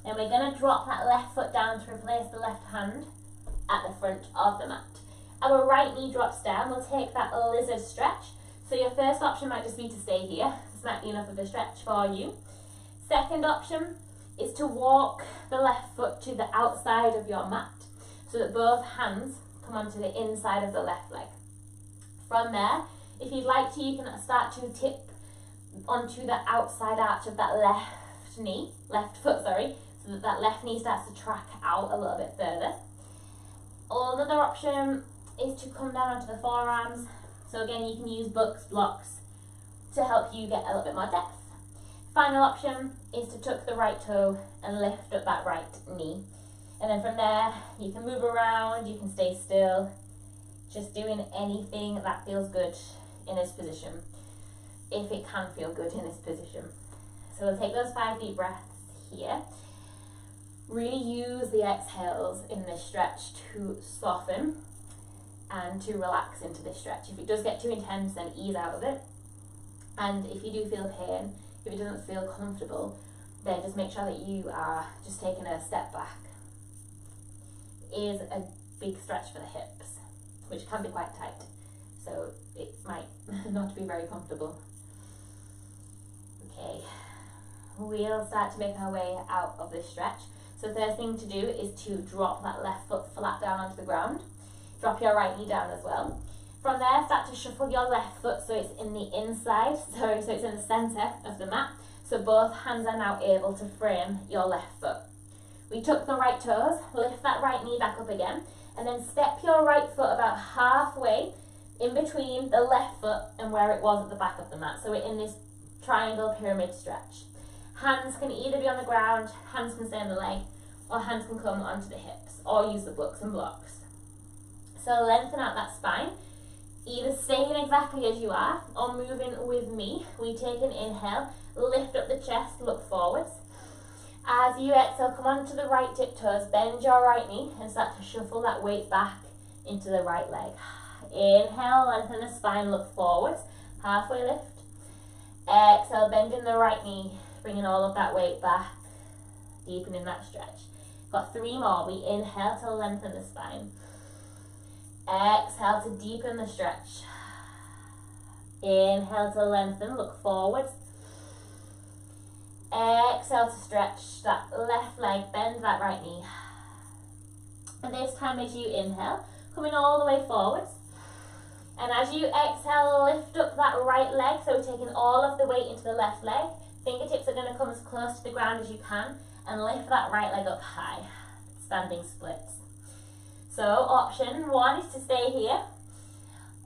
And we're going to drop that left foot down to replace the left hand at the front of the mat. Our right knee drops down. We'll take that lizard stretch. So your first option might just be to stay here. This might be enough of a stretch for you. Second option is to walk the left foot to the outside of your mat so that both hands come onto the inside of the left leg. From there, if you'd like to, you can start to tip onto the outside arch of that left foot, so that that left knee starts to track out a little bit further. Another option is to come down onto the forearms. So again, you can use books, blocks to help you get a little bit more depth. Final option is to tuck the right toe and lift up that right knee. And then from there, you can move around, you can stay still, just doing anything that feels good in this position, if it can feel good in this position. So we'll take those 5 deep breaths here. Really use the exhales in this stretch to soften and to relax into this stretch. If it does get too intense, then ease out of it. And if you do feel pain, if it doesn't feel comfortable, then just make sure that you are just taking a step back. Is a big stretch for the hips, which can be quite tight, so it might not be very comfortable. Okay, we'll start to make our way out of this stretch. So first thing to do is to drop that left foot flat down onto the ground. Drop your right knee down as well. From there, start to shuffle your left foot so it's in the inside, so it's in the centre of the mat, so both hands are now able to frame your left foot. We tuck the right toes, lift that right knee back up again, and then step your right foot about halfway in between the left foot and where it was at the back of the mat. So we're in this triangle pyramid stretch. Hands can either be on the ground, hands can stay on the leg, or hands can come onto the hips, or use the books and blocks. So lengthen out that spine, either staying exactly as you are, or moving with me. We take an inhale, lift up the chest, look forwards. As you exhale, come onto the right tiptoes, bend your right knee and start to shuffle that weight back into the right leg. Inhale, lengthen the spine, look forwards, halfway lift. Exhale, bending the right knee, bringing all of that weight back, deepening that stretch. Got 3 more. We inhale to lengthen the spine. Exhale to deepen the stretch. Inhale to lengthen, look forwards. Exhale to stretch that left leg, bend that right knee. And this time as you inhale, coming all the way forwards. And as you exhale, lift up that right leg. So we're taking all of the weight into the left leg. Fingertips are going to come as close to the ground as you can. And lift that right leg up high. Standing splits. So option 1 is to stay here.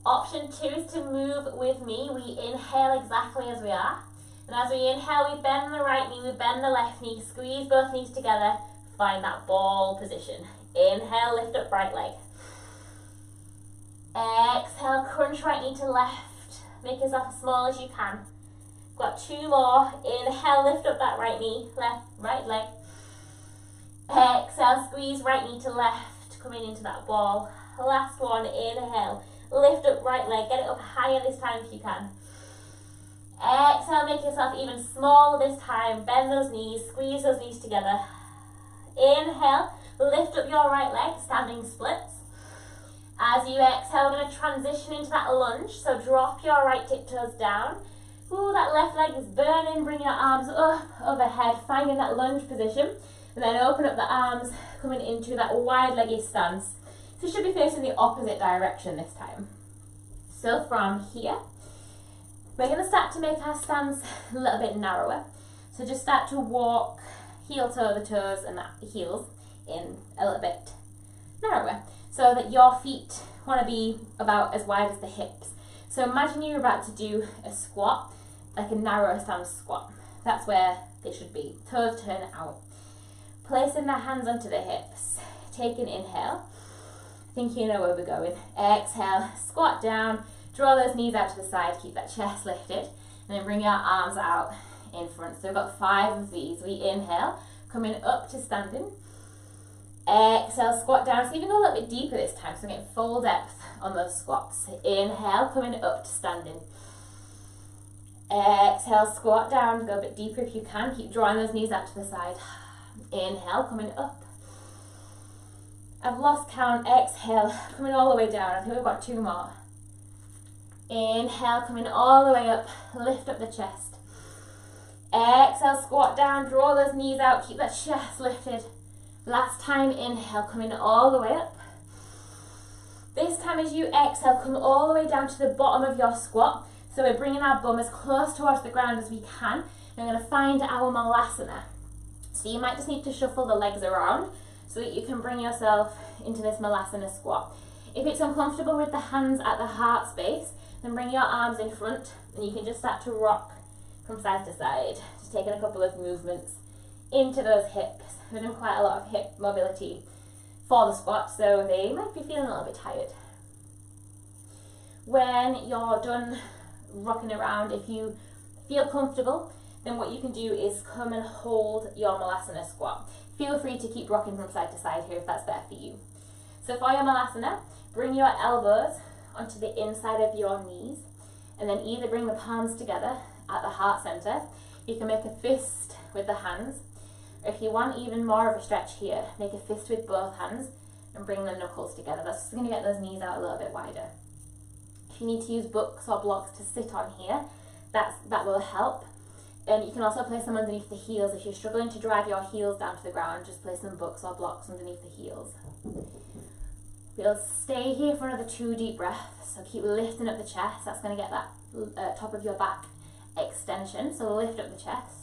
Option 2 is to move with me. We inhale exactly as we are. And as we inhale, we bend the right knee, we bend the left knee, squeeze both knees together, find that ball position. Inhale, lift up right leg. Exhale, crunch right knee to left. Make yourself as small as you can. Got 2 more. Inhale, lift up that right knee, right leg. Exhale, squeeze right knee to left, coming into that ball. Last one, inhale, lift up right leg, get it up higher this time if you can. Exhale, make yourself even smaller this time. Bend those knees, squeeze those knees together. Inhale, lift up your right leg, standing splits. As you exhale, we're going to transition into that lunge. So drop your right tiptoes down. Ooh, that left leg is burning. Bring your arms up overhead, finding that lunge position. And then open up the arms, coming into that wide-legged stance. So you should be facing the opposite direction this time. So from here, we're going to start to make our stance a little bit narrower. So just start to walk heel toe the toes and that heels in a little bit narrower, so that your feet want to be about as wide as the hips. So imagine you're about to do a squat, like a narrow stance squat. That's where they should be. Toes turn out. Placing the hands onto the hips. Take an inhale. Think you know where we're going. Exhale, squat down. Draw those knees out to the side. Keep that chest lifted. And then bring your arms out in front. So we've got 5 of these. We inhale, coming up to standing. Exhale, squat down. So even go a little bit deeper this time, so get full depth on those squats. Inhale, coming up to standing. Exhale, squat down. Go a bit deeper if you can. Keep drawing those knees out to the side. Inhale, coming up. I've lost count. Exhale, coming all the way down. I think we've got 2 more. Inhale, coming all the way up. Lift up the chest. Exhale, squat down. Draw those knees out. Keep that chest lifted. Last time, inhale, coming all the way up. This time as you exhale, come all the way down to the bottom of your squat. So we're bringing our bum as close towards the ground as we can. And we're going to find our malasana. So you might just need to shuffle the legs around so that you can bring yourself into this malasana squat. If it's uncomfortable with the hands at the heart space, then bring your arms in front and you can just start to rock from side to side. Just taking a couple of movements into those hips. We're doing quite a lot of hip mobility for the squat, so they might be feeling a little bit tired. When you're done rocking around, if you feel comfortable, then what you can do is come and hold your malasana squat. Feel free to keep rocking from side to side here if that's better for you. So for your malasana, bring your elbows onto the inside of your knees, and then either bring the palms together at the heart center. You can make a fist with the hands. If you want even more of a stretch here, make a fist with both hands and bring the knuckles together. That's just going to get those knees out a little bit wider. If you need to use books or blocks to sit on here, that will help. You can also place them underneath the heels. If you're struggling to drive your heels down to the ground, just place some books or blocks underneath the heels. We'll stay here for another 2 deep breaths. So keep lifting up the chest. That's going to get that top of your back extension. So lift up the chest.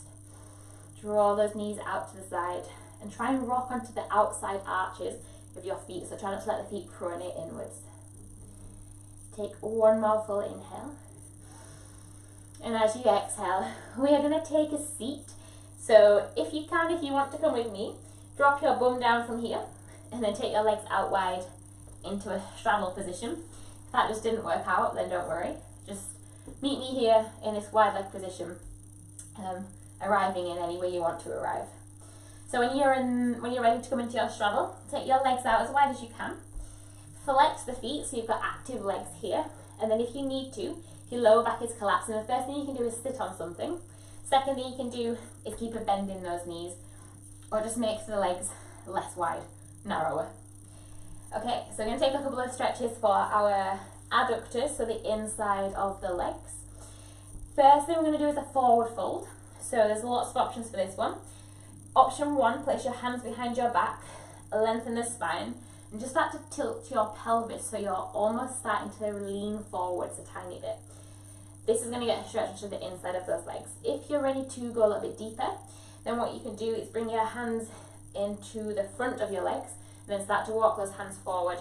Draw those knees out to the side and try and rock onto the outside arches of your feet. So try not to let the feet pronate inwards. Take 1 more full inhale. And as you exhale, we are going to take a seat. So if you want to come with me, drop your bum down from here and then take your legs out wide into a straddle position. If that just didn't work out, then don't worry. Just meet me here in this wide leg position. Arriving in any way you want to arrive. So when you're ready to come into your straddle, take your legs out as wide as you can. Flex the feet so you've got active legs here. And then if you need to, if your lower back is collapsing, the first thing you can do is sit on something. Second thing you can do is keep a bend in those knees, or just make the legs less wide, narrower. Okay, so we're going to take a couple of stretches for our adductors, so the inside of the legs. First thing we're going to do is a forward fold. So there's lots of options for this one. Option 1, place your hands behind your back, lengthen the spine, and just start to tilt your pelvis so you're almost starting to lean forwards a tiny bit. This is going to get a stretch to the inside of those legs. If you're ready to go a little bit deeper, then what you can do is bring your hands into the front of your legs and then start to walk those hands forward.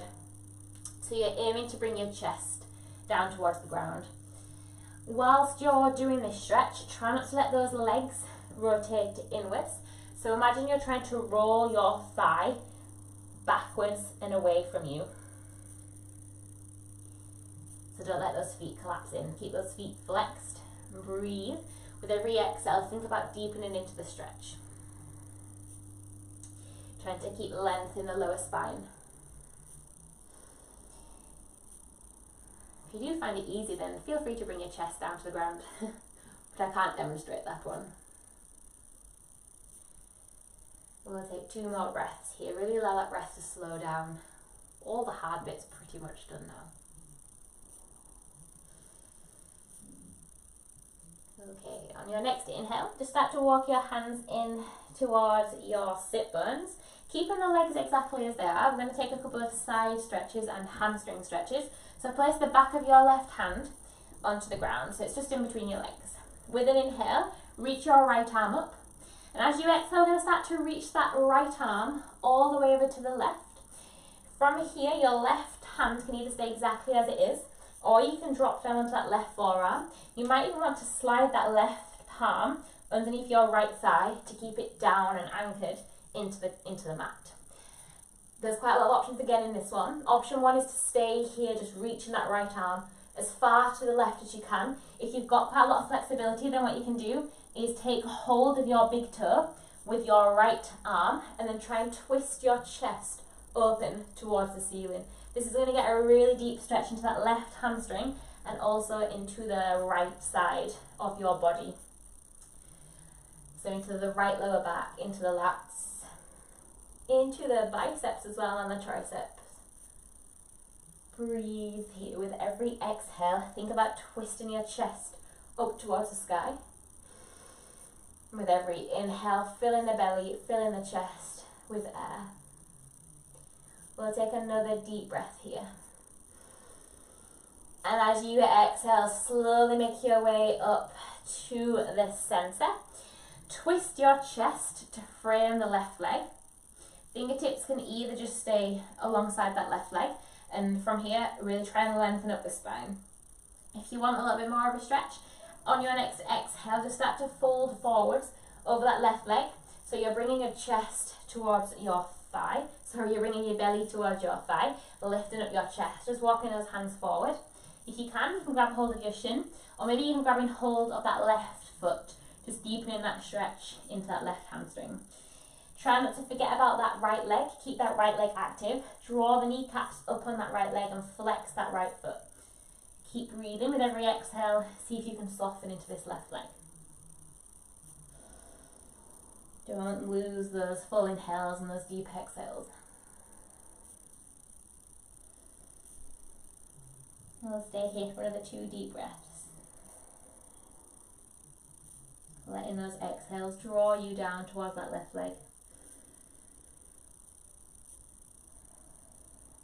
So you're aiming to bring your chest down towards the ground. Whilst you're doing this stretch, try not to let those legs rotate inwards. So imagine you're trying to roll your thigh backwards and away from you. So don't let those feet collapse in. Keep those feet flexed. Breathe. With every exhale, think about deepening into the stretch. Trying to keep length in the lower spine. If you do find it easy, then feel free to bring your chest down to the ground. but I can't demonstrate that one. We'll take 2 more breaths here. Really allow that breath to slow down. All the hard bits pretty much done now. Okay, on your next inhale, just start to walk your hands in towards your sit bones, keeping the legs exactly as they are. We're going to take a couple of side stretches and hamstring stretches. So place the back of your left hand onto the ground, so it's just in between your legs. With an inhale, reach your right arm up. And as you exhale, you'll start to reach that right arm all the way over to the left. From here, your left hand can either stay exactly as it is, or you can drop down onto that left forearm. You might even want to slide that left palm underneath your right thigh to keep it down and anchored into the mat. There's quite a lot of options again in this one. Option 1 is to stay here, just reaching that right arm as far to the left as you can. If you've got quite a lot of flexibility, then what you can do is take hold of your big toe with your right arm and then try and twist your chest open towards the ceiling. This is going to get a really deep stretch into that left hamstring and also into the right side of your body. So into the right lower back, into the lats, into the biceps as well and the triceps. Breathe here with every exhale. Think about twisting your chest up towards the sky. With every inhale, filling the belly, filling the chest with air. We'll take another deep breath here. And as you exhale, slowly make your way up to the center. Twist your chest to frame the left leg. Fingertips can either just stay alongside that left leg, and from here, really try and lengthen up the spine. If you want a little bit more of a stretch, on your next exhale, just start to fold forwards over that left leg. So you're bringing your chest towards your thigh. So you're bringing your belly towards your thigh, lifting up your chest, just walking those hands forward. If you can grab hold of your shin, or maybe even grabbing hold of that left foot, just deepening that stretch into that left hamstring. Try not to forget about that right leg. Keep that right leg active. Draw the kneecaps up on that right leg and flex that right foot. Keep breathing with every exhale. See if you can soften into this left leg. Don't lose those full inhales and those deep exhales. We'll stay here for another 2 deep breaths. Letting those exhales draw you down towards that left leg.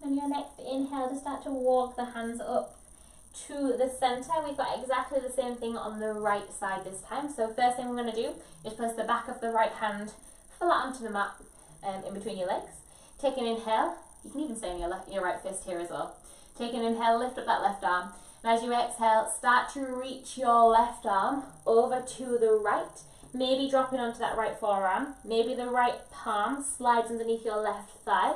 And your next inhale, just start to walk the hands up to the center. We've got exactly the same thing on the right side this time. So first thing we're going to do is place the back of the right hand flat onto the mat in between your legs. Take an inhale. You can even stay in your right fist here as well. Take an inhale, lift up that left arm. And as you exhale, start to reach your left arm over to the right. Maybe dropping onto that right forearm. Maybe the right palm slides underneath your left thigh.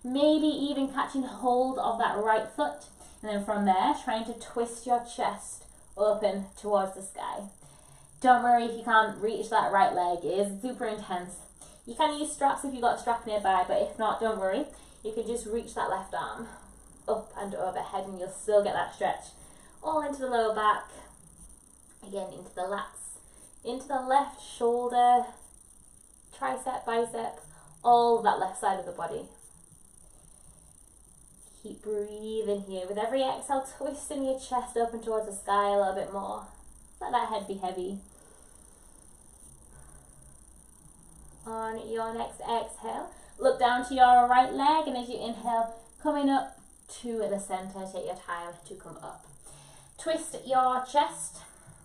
Maybe even catching hold of that right foot. And then from there, trying to twist your chest open towards the sky. Don't worry if you can't reach that right leg. It is super intense. You can use straps if you've got a strap nearby, but if not, don't worry. You can just reach that left arm up and overhead and you'll still get that stretch. All into the lower back. Again, into the lats. Into the left shoulder, tricep, bicep, all that left side of the body. Keep breathing here. With every exhale, twisting your chest open towards the sky a little bit more. Let that head be heavy. On your next exhale, look down to your right leg, and as you inhale, coming up to the center, take your time to come up. Twist your chest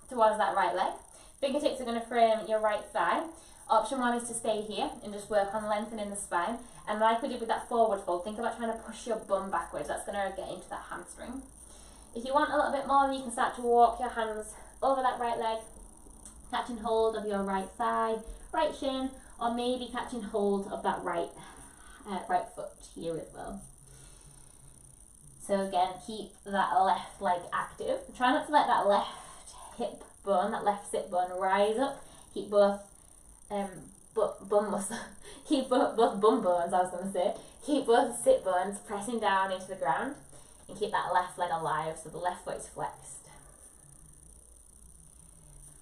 towards that right leg. Fingertips are going to frame your right thigh. Option 1 is to stay here and just work on lengthening the spine. And like we did with that forward fold, think about trying to push your bum backwards. That's going to get into that hamstring. If you want a little bit more, you can start to walk your hands over that right leg, catching hold of your right thigh, right shin, or maybe catching hold of that right foot here as well. So again, keep that left leg active. Try not to let that left hip bone, that left sit bone rise up. Keep both keep both bum bones, I was going to say. Keep both sit bones pressing down into the ground and keep that left leg alive so the left foot is flexed.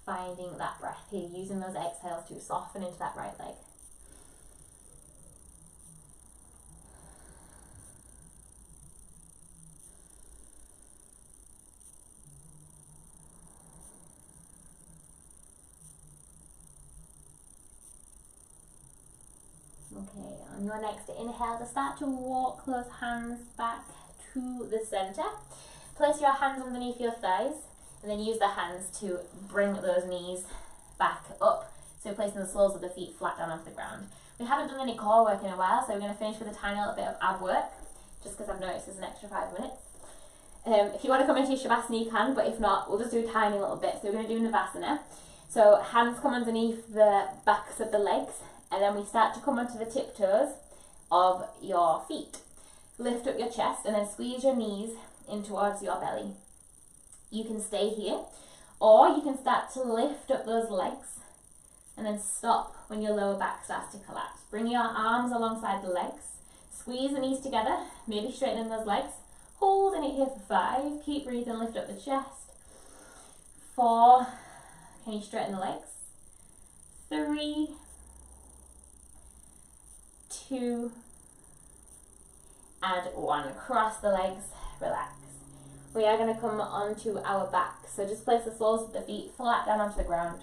Find extending that breath here, using those exhales to soften into that right leg. Okay, on your next inhale, to start to walk those hands back to the center. Place your hands underneath your thighs and then use the hands to bring those knees back up. So placing the soles of the feet flat down onto the ground. We haven't done any core work in a while, so we're going to finish with a tiny little bit of ab work, just because I've noticed there's an extra 5 minutes. If you want to come into Shavasana, you can, but if not, we'll just do a tiny little bit. So we're going to do Navasana. So hands come underneath the backs of the legs, and then we start to come onto the tiptoes of your feet. Lift up your chest and then squeeze your knees in towards your belly. You can stay here, or you can start to lift up those legs and then stop when your lower back starts to collapse. Bring your arms alongside the legs, squeeze the knees together, maybe straighten those legs, holding it here for 5, keep breathing, lift up the chest. 4, can you straighten the legs? 3, 2, and 1. Cross the legs, relax. We are going to come onto our back, so just place the soles of the feet flat down onto the ground.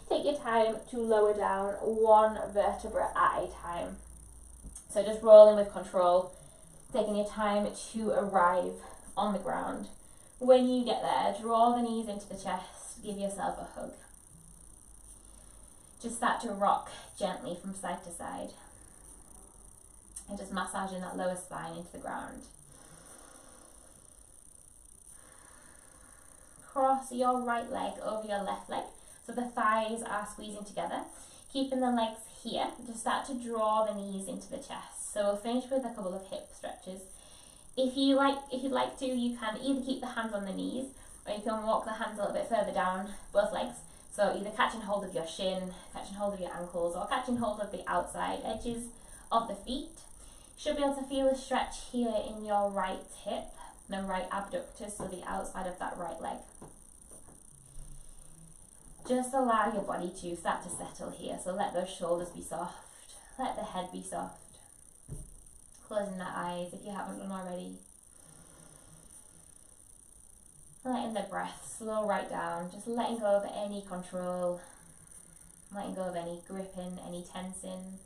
Take your time to lower down 1 vertebra at a time. So just rolling with control, taking your time to arrive on the ground. When you get there, draw the knees into the chest, give yourself a hug. Just start to rock gently from side to side. And just massaging that lower spine into the ground. Cross your right leg over your left leg, so the thighs are squeezing together. Keeping the legs here, just start to draw the knees into the chest. So we'll finish with a couple of hip stretches. If you'd like to, you can either keep the hands on the knees, or you can walk the hands a little bit further down both legs. So either catching hold of your shin, catching hold of your ankles, or catching hold of the outside edges of the feet. You should be able to feel a stretch here in your right hip, the right abductors, so the outside of that right leg. Just allow your body to start to settle here, so let those shoulders be soft, let the head be soft. Closing the eyes if you haven't done already. Letting the breath slow right down, just letting go of any control, letting go of any gripping, any tensing.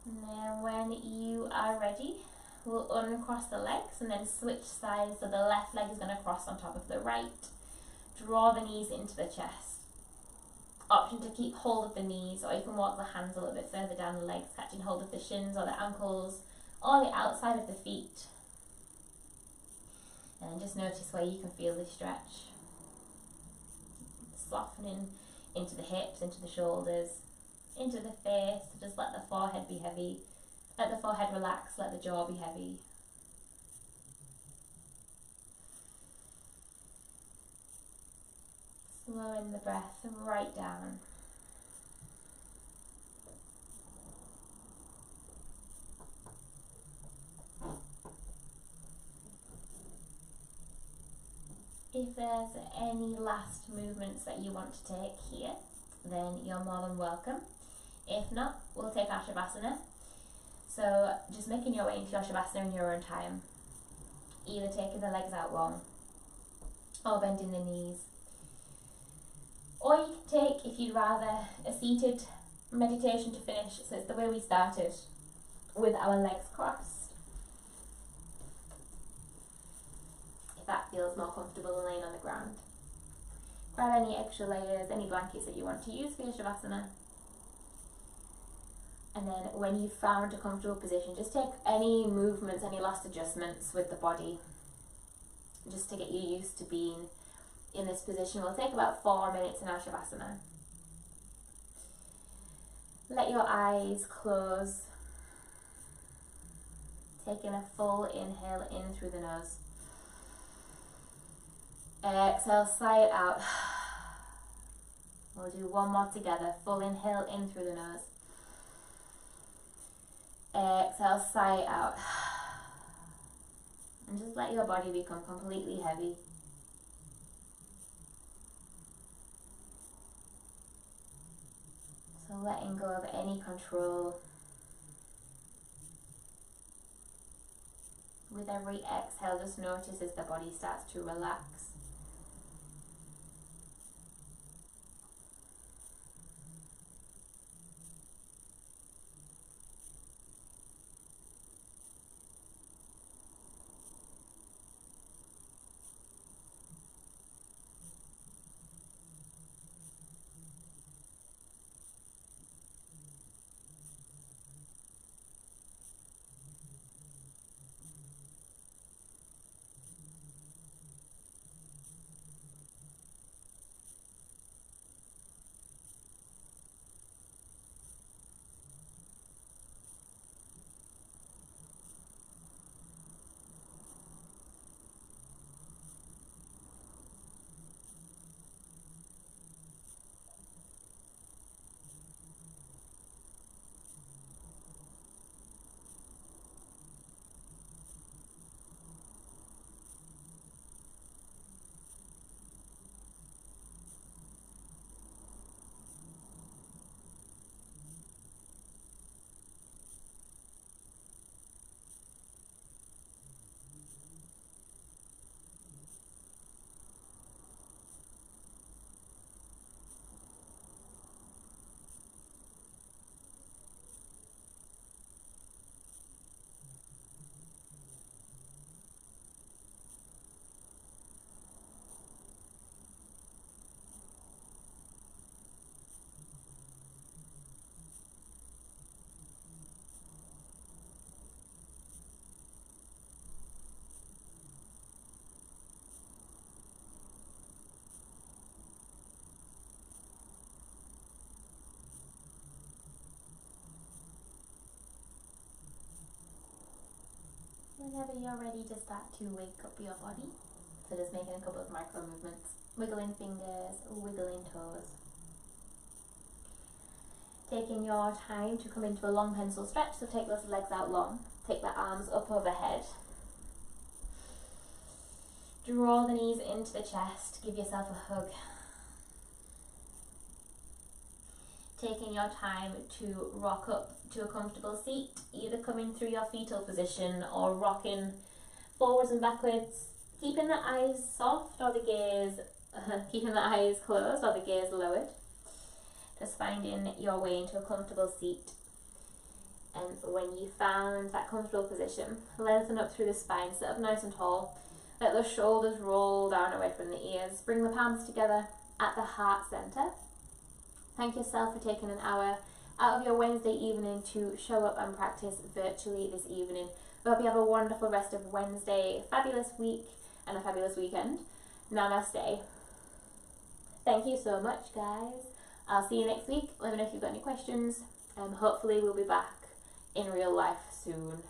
And then when you are ready, we'll uncross the legs and then switch sides, so the left leg is going to cross on top of the right. Draw the knees into the chest. Option to keep hold of the knees, or you can walk the hands a little bit further down the legs, catching hold of the shins or the ankles or the outside of the feet. And then just notice where you can feel this stretch. Softening into the hips, into the shoulders, into the face. Just let the forehead be heavy. Let the forehead relax, let the jaw be heavy. Slowing the breath right down. If there's any last movements that you want to take here, then you're more than welcome. If not, we'll take our Shavasana. So just making your way into your Shavasana in your own time. Either taking the legs out long or bending the knees. Or you can take, if you'd rather, a seated meditation to finish. So it's the way we started, with our legs crossed. If that feels more comfortable than laying on the ground. Grab any extra layers, any blankets that you want to use for your Shavasana. And then when you've found a comfortable position, just take any movements, any last adjustments with the body, just to get you used to being in this position. We'll take about 4 minutes in our Shavasana. Let your eyes close. Taking a full inhale in through the nose. Exhale, sigh it out. We'll do one more together. Full inhale in through the nose. Exhale, sigh it out. And just let your body become completely heavy. So letting go of any control. With every exhale, just notice as the body starts to relax. Whenever you're ready to start to wake up your body, so just making a couple of micro movements, wiggling fingers, wiggling toes. Taking your time to come into a long pencil stretch, so take those legs out long, take the arms up overhead. Draw the knees into the chest, give yourself a hug. Taking your time to rock up to a comfortable seat, either coming through your fetal position or rocking forwards and backwards, keeping the eyes soft or the gaze, keeping the eyes closed or the gaze lowered. Just finding your way into a comfortable seat. And when you found that comfortable position, lengthen up through the spine, sit up nice and tall. Let the shoulders roll down away from the ears. Bring the palms together at the heart center. Thank yourself for taking an hour out of your Wednesday evening to show up and practice virtually this evening. We hope you have a wonderful rest of Wednesday, fabulous week, and a fabulous weekend. Namaste. Thank you so much, guys. I'll see you next week. Let me know if you've got any questions. Hopefully we'll be back in real life soon.